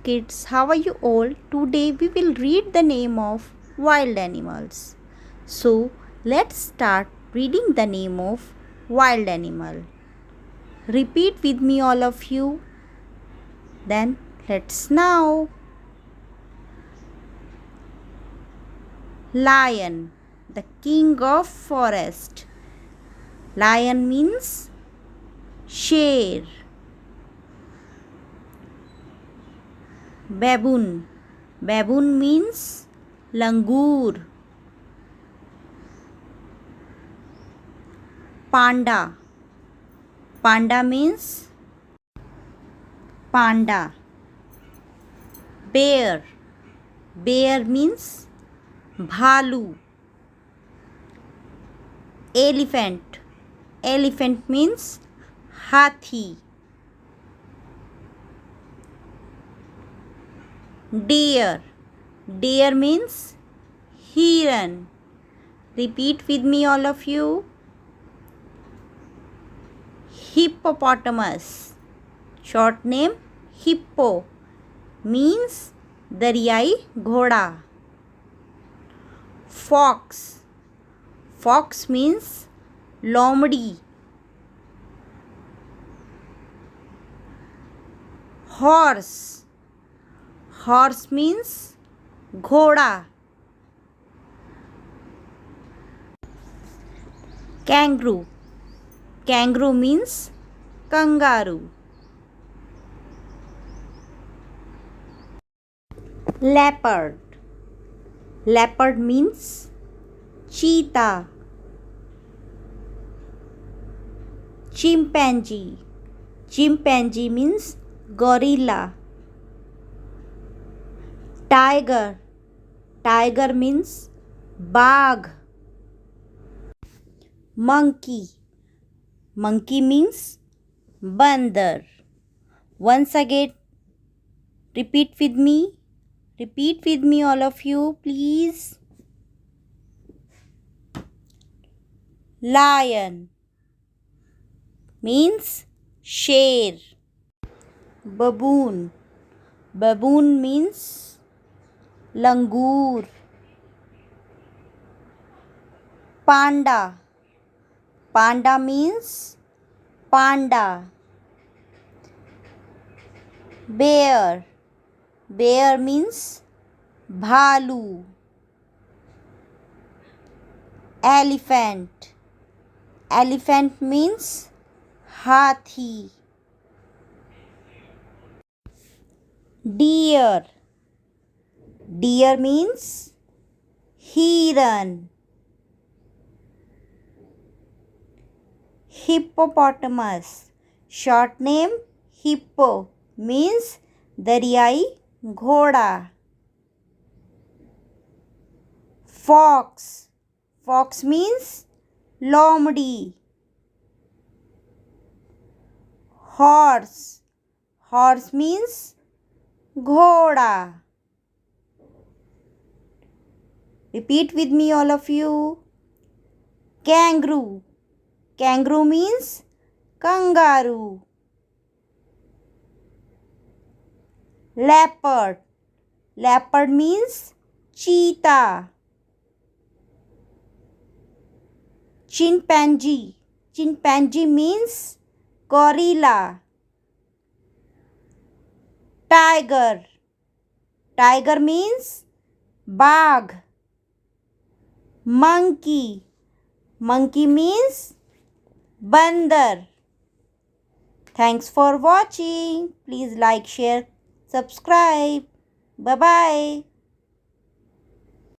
kids, how are you all? Today we will read the name of wild animals. So let's start reading the name of wild animal. Repeat with me all of you. Then let's now. Lion, the king of forest. Lion means sher. Baboon. Baboon means langur. Panda. Panda means panda. Bear. Bear means bhalu. Elephant. Elephant means hathi. Deer. Deer means heron. Repeat with me all of you. Hippopotamus. Short name hippo means daryai ghoda. Fox. Fox means lomdi. Horse. Horse means ghoda. Kangaroo. Kangaroo means kangaroo. Leopard. Leopard means cheetah. Chimpanzee. Chimpanzee means gorilla. Tiger. Tiger means bagh. Monkey. Monkey means bandar. Once again, repeat with me. Repeat with me all of you, please. Lion means sher. Baboon. Baboon means langur. Panda. Panda means panda. Bear. Bear means bhalu. Elephant. Elephant means hathi. Deer. Deer means heron. Hippopotamus. Short name hippo means daryai ghoda. Fox. Fox means lomdi. Horse. Horse means ghoda. Repeat with me all of you. Kangaroo. Kangaroo means kangaroo. Leopard. Leopard means cheetah. Chimpanzee. Chimpanzee means gorilla. Tiger. Tiger means bagh. Monkey. Monkey means bandar. Thanks for watching. Please like, share, subscribe. Bye bye.